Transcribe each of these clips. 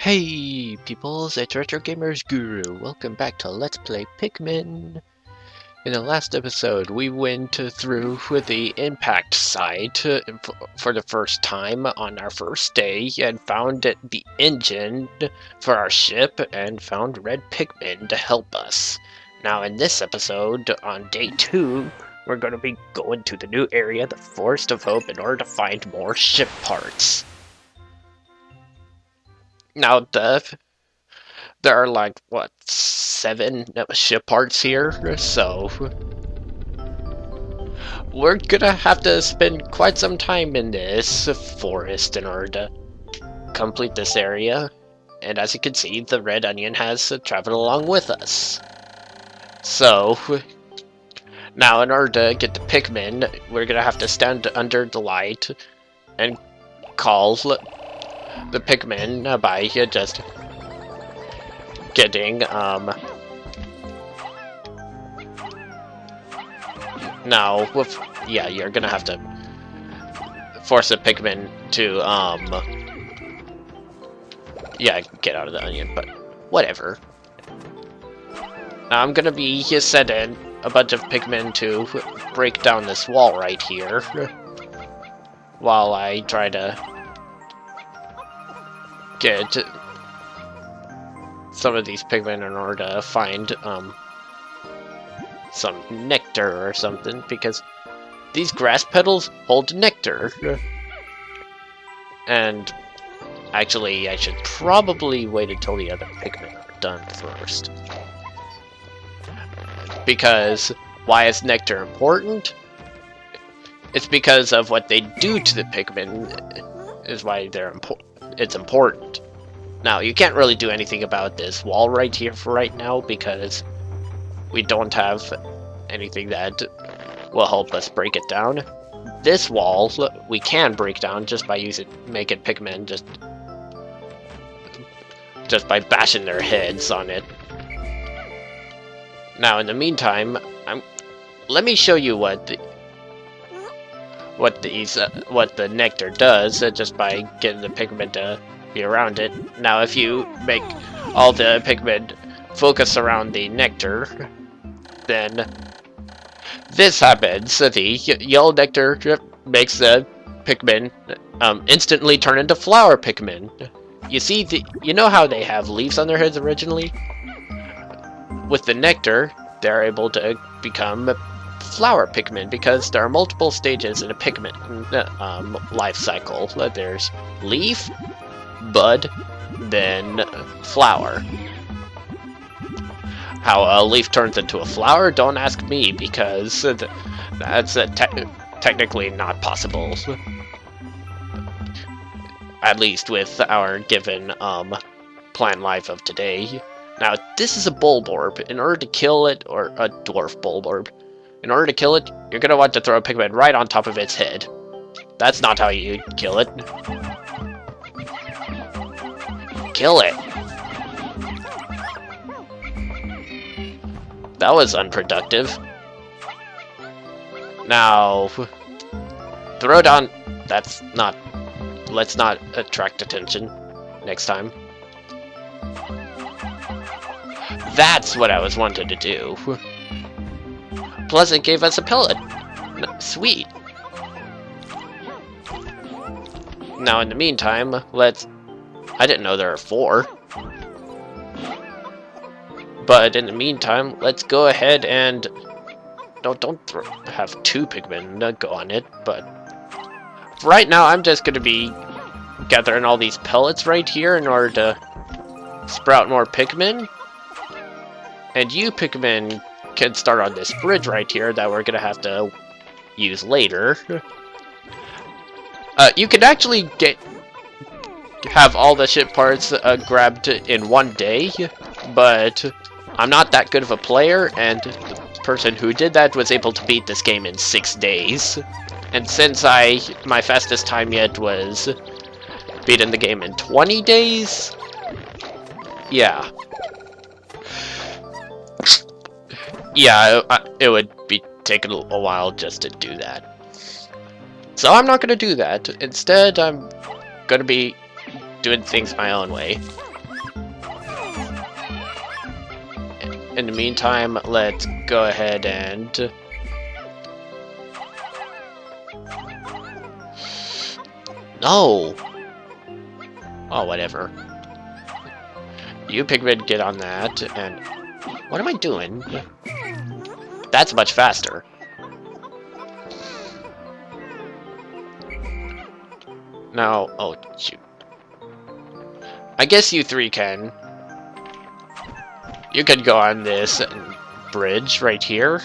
Hey peoples, it's Retro Gamers Guru. Welcome back to Let's Play Pikmin. In the last episode, we went through with the impact site for the first time on our first day and found the engine for our ship and found red Pikmin to help us. Now in this episode, on day 2, we're going to be going to the new area, the Forest of Hope, in order to find more ship parts. Now, there are like, what, 7 ship parts here, so we're gonna have to spend quite some time in this forest in order to complete this area. And as you can see, the red onion has traveled along with us. So, now in order to get the Pikmin, we're gonna have to stand under the light and call the Pikmin by just getting, now, yeah, you're gonna have to force a Pikmin to, yeah, get out of the onion, but whatever. Now I'm gonna be sending a bunch of Pikmin to break down this wall right here, while I try to get some of these Pikmin in order to find some nectar or something, because these grass petals hold nectar. And actually, I should probably wait until the other Pikmin are done first. Because why is nectar important? It's because of what they do to the Pikmin is why it's important. Now, you can't really do anything about this wall right here for right now because we don't have anything that will help us break it down. This wall we can break down just by making Pikmin just by bashing their heads on it. Now, in the meantime, let me show you what the nectar does just by getting the Pikmin to be around it. Now, if you make all the Pikmin focus around the nectar, then this happens. The yellow nectar makes the Pikmin instantly turn into flower Pikmin. You see, you know how they have leaves on their heads originally? With the nectar, they're able to become flower Pikmin because there are multiple stages in a Pikmin life cycle. There's leaf, bud, then flower. How a leaf turns into a flower, don't ask me, because that's technically not possible. At least with our given plant life of today. Now, this is a Bulborb. In order to kill it, or a dwarf Bulborb, in order to kill it, you're going to want to throw a Pikmin right on top of its head. That's not how you kill it. Kill it. That was unproductive. Now, throw down. That's not. Let's not attract attention next time. That's what I was wanting to do. Plus, it gave us a pellet. Sweet. Now, in the meantime, I didn't know there are 4. But in the meantime, let's go ahead and don't have 2 Pikmin go on it. But right now, I'm just gonna be gathering all these pellets right here in order to sprout more Pikmin. And you Pikmin can start on this bridge right here that we're gonna have to use later. You can actually have all the ship parts grabbed in one day, but I'm not that good of a player, and the person who did that was able to beat this game in 6 days. And since my fastest time yet was beating the game in 20 days, yeah. Yeah, it would be taking a while just to do that. So I'm not going to do that. Instead, I'm going to be doing things my own way. in the meantime, let's go ahead and... No! Oh, whatever. You Pikmin get on that, and... What am I doing? That's much faster. Now, oh, shoot. I guess you three can. You could go on this bridge right here.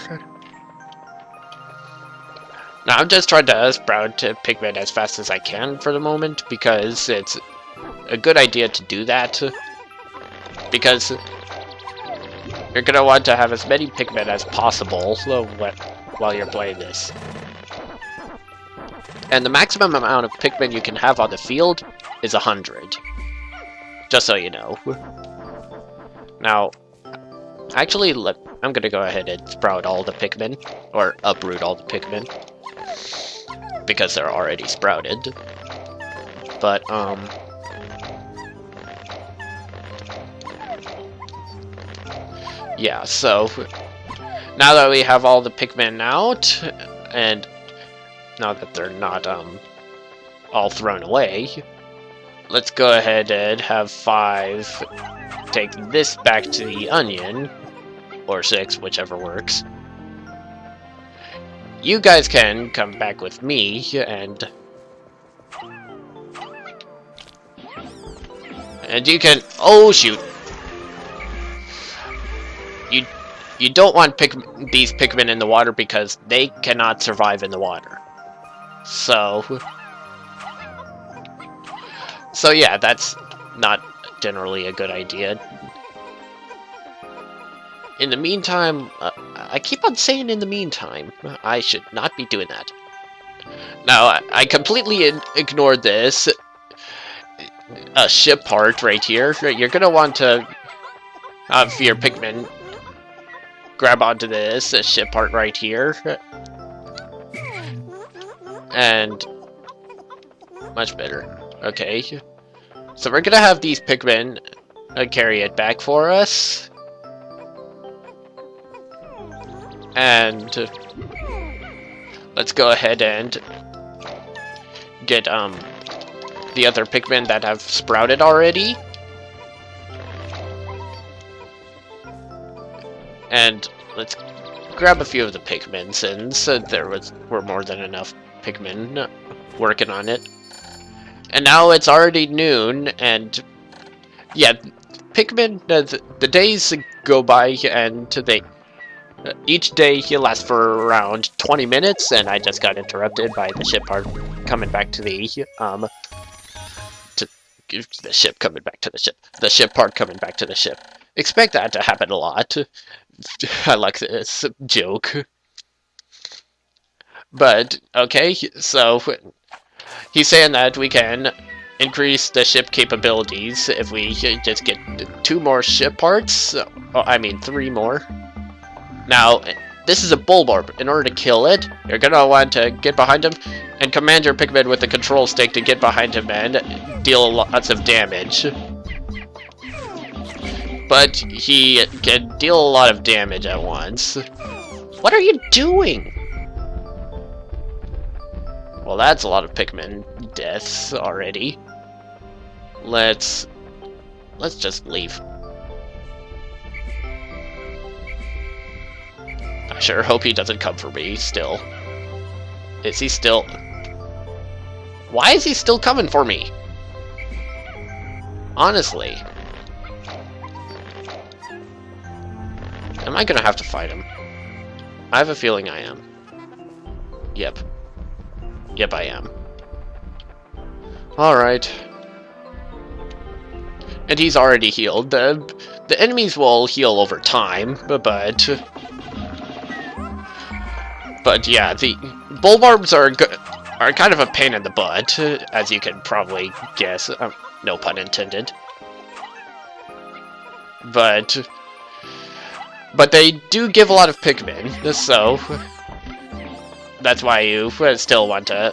Now, I'm just trying to sprout Pikmin as fast as I can for the moment, because it's a good idea to do that. Because you're going to want to have as many Pikmin as possible while you're playing this. And the maximum amount of Pikmin you can have on the field is 100. Just so you know. Now, actually, I'm gonna go ahead and sprout all the Pikmin, or uproot all the Pikmin, because they're already sprouted. But, yeah, so, now that we have all the Pikmin out, and now that they're not, all thrown away, let's go ahead and have 5 take this back to the onion, or 6, whichever works. You guys can come back with me, and you can... Oh, shoot! You don't want these Pikmin in the water because they cannot survive in the water. So yeah, that's not generally a good idea. In the meantime, I keep on saying in the meantime. I should not be doing that. Now, I completely ignored this ship part right here. You're gonna want to have your Pikmin grab onto this ship part right here. And much better. Okay. So we're gonna have these Pikmin carry it back for us. And let's go ahead and get the other Pikmin that have sprouted already. And let's grab a few of the Pikmin, since there were more than enough Pikmin working on it. And now it's already noon, and yeah, Pikmin, the days go by, and each day lasts for around 20 minutes, and I just got interrupted by the ship part coming back to the ship coming back to the ship. The ship part coming back to the ship. Expect that to happen a lot. I like this joke. But, okay, so he's saying that we can increase the ship capabilities if we just get 2 more ship parts. Oh, I mean 3 more. Now, this is a Bulborb. In order to kill it, you're gonna want to get behind him and command your Pikmin with the control stick to get behind him and deal lots of damage. But he can deal a lot of damage at once. What are you doing? Well, that's a lot of Pikmin deaths already. Let's just leave. I sure hope he doesn't come for me still. Is he still... Why is he still coming for me? Honestly. Am I gonna have to fight him? I have a feeling I am. Yep. Yep, I am. Alright. And he's already healed. The enemies will heal over time, but yeah, the Bulbarbs are kind of a pain in the butt, as you can probably guess. No pun intended. But they do give a lot of Pikmin, so that's why you still want to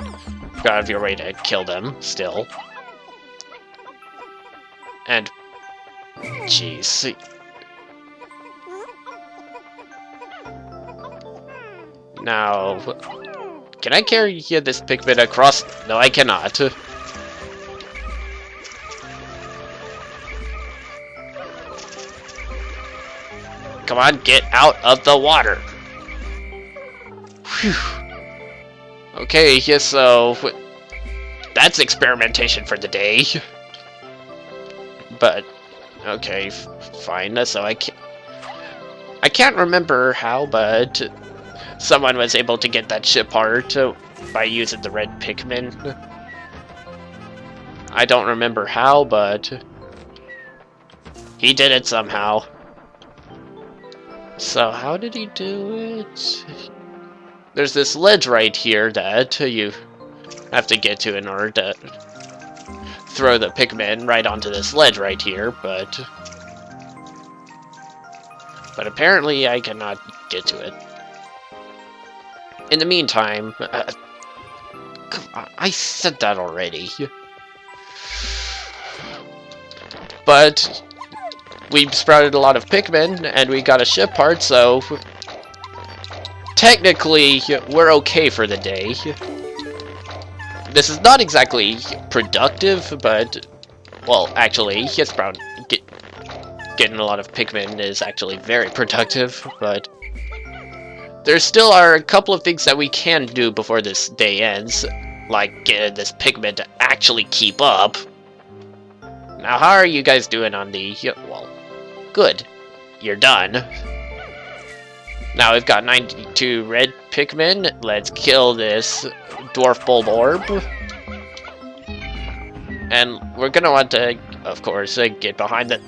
go out of your way to kill them, still. And, jeez. Now, can I carry this Pikmin across? No, I cannot. Come on, get out of the water. Whew. Okay, yeah, so that's experimentation for the day. But okay, fine. So I can't remember how, but someone was able to get that ship part by using the red Pikmin. I don't remember how, but he did it somehow. So how did he do it? There's this ledge right here that you have to get to in order to throw the Pikmin right onto this ledge right here, but apparently I cannot get to it. In the meantime, come on, I said that already. But we sprouted a lot of Pikmin, and we got a ship part, so technically we're okay for the day. This is not exactly productive, but, well, actually, getting a lot of Pikmin is actually very productive, but there still are a couple of things that we can do before this day ends, like getting this Pikmin to actually keep up. Now, how are you guys doing on the... well, good. You're done. Now we've got 92 red Pikmin. Let's kill this dwarf bulb orb. And we're gonna want to, of course, get behind the...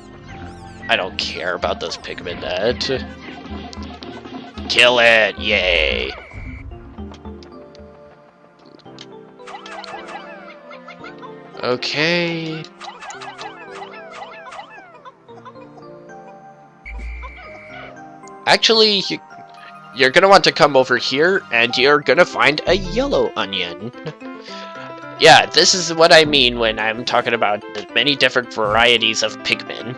I don't care about those Pikmin that... Kill it! Yay! Okay... Actually, you're gonna want to come over here, and you're gonna find a yellow onion. Yeah, this is what I mean when I'm talking about the many different varieties of Pikmin.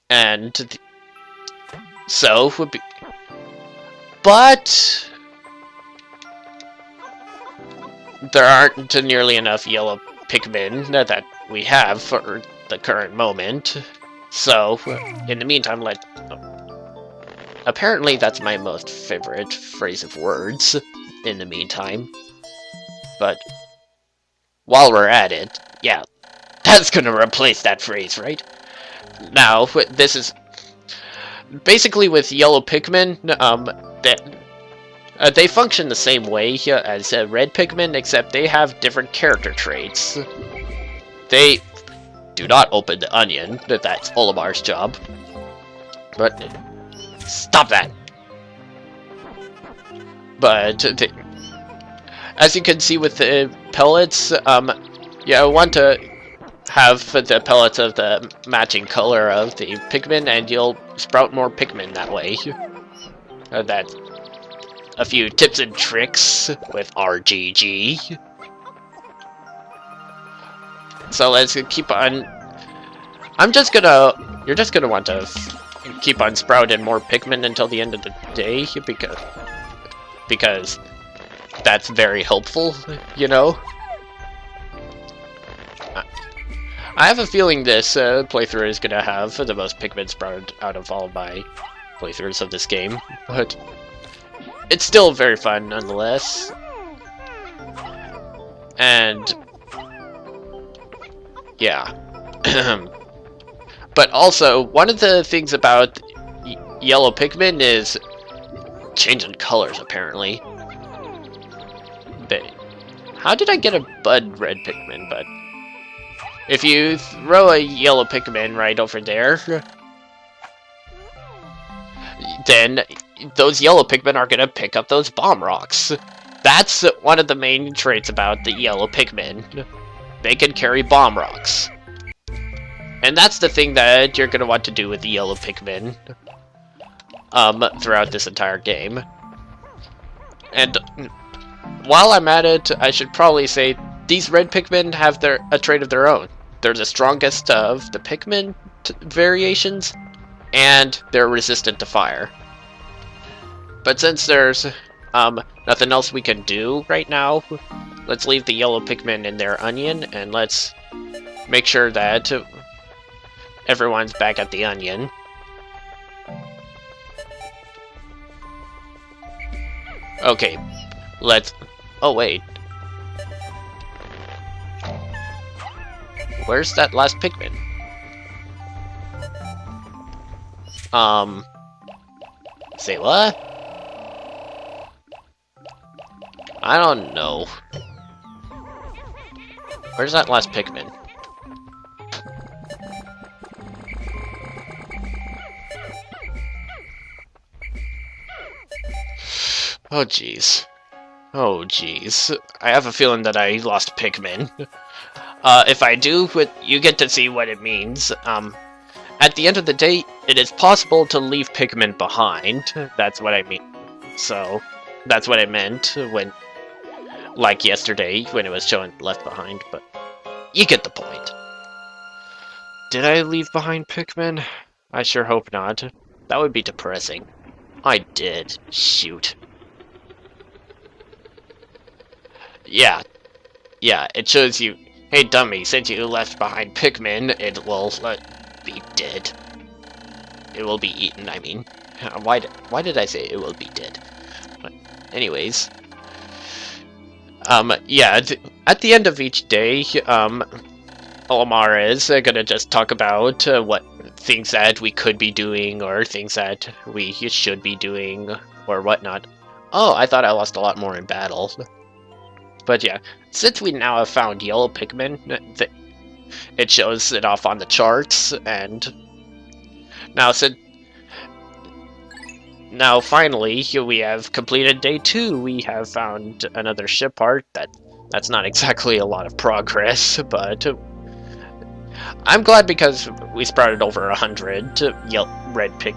And... so... but... there aren't nearly enough yellow Pikmin that we have for the current moment. So, in the meantime, apparently that's my most favorite phrase of words, in the meantime. But, while we're at it, yeah, that's gonna replace that phrase, right? Now, this is... basically with yellow Pikmin, they function the same way as red Pikmin, except they have different character traits. They do not open the onion, that's Olimar's job. But... stop that! But, as you can see with the pellets, yeah, I want to have the pellets of the matching color of the Pikmin, and you'll sprout more Pikmin that way. That's a few tips and tricks with RGG. So let's keep on... you're just gonna want to keep on sprouting more Pikmin until the end of the day, because that's very helpful, you know? I have a feeling this playthrough is gonna have the most Pikmin sprouted out of all my playthroughs of this game, but it's still very fun nonetheless. And yeah. But also, one of the things about yellow Pikmin is changing colors, apparently. But how did I get a bud red Pikmin? But if you throw a yellow Pikmin right over there, then those yellow Pikmin are gonna pick up those bomb rocks. That's one of the main traits about the yellow Pikmin. They can carry bomb rocks. And that's the thing that you're gonna want to do with the yellow Pikmin throughout this entire game. And while I'm at it, I should probably say these red Pikmin have a trait of their own. They're the strongest of the Pikmin variations, and they're resistant to fire. But since there's Nothing else we can do right now. Let's leave the yellow Pikmin in their onion, and let's make sure that everyone's back at the onion. Okay, let's... Oh, wait. Where's that last Pikmin? Say what? I don't know. Where's that last Pikmin? Oh jeez. Oh jeez. I have a feeling that I lost Pikmin. If I do, you get to see what it means. At the end of the day, it is possible to leave Pikmin behind. That's what I mean. So, that's what I meant when, like yesterday, when it was showing left behind, but you get the point. Did I leave behind Pikmin? I sure hope not. That would be depressing. I did. Shoot. Yeah. Yeah, it shows you, hey dummy, since you left behind Pikmin, it will be dead. It will be eaten, I mean. Why did I say it will be dead? But anyways. Yeah, at the end of each day, Olamar is gonna just talk about what things that we could be doing, or things that we should be doing, or whatnot. Oh, I thought I lost a lot more in battle. But yeah, since we now have found yellow Pikmin, it shows it off on the charts, and now finally we have completed day 2. We have found another ship part. That's not exactly a lot of progress, but I'm glad because we sprouted over 100 red pick.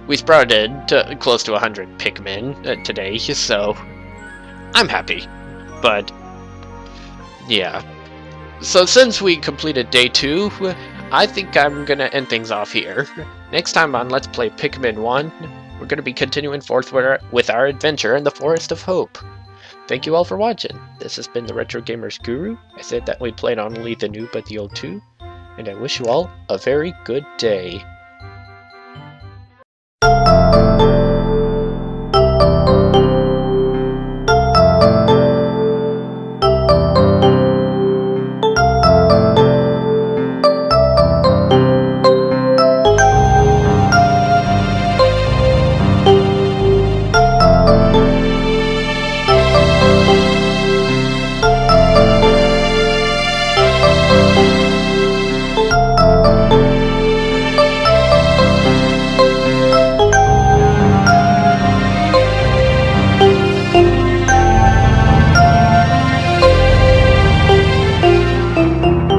We sprouted close to 100 Pikmin today, so I'm happy. But yeah, so since we completed day 2, I think I'm gonna end things off here. Next time on Let's Play Pikmin 1, we're gonna be continuing forth with our adventure in the Forest of Hope. Thank you all for watching. This has been the Retro Gamers Guru. I said that we played on only the new but the old too, and I wish you all a very good day.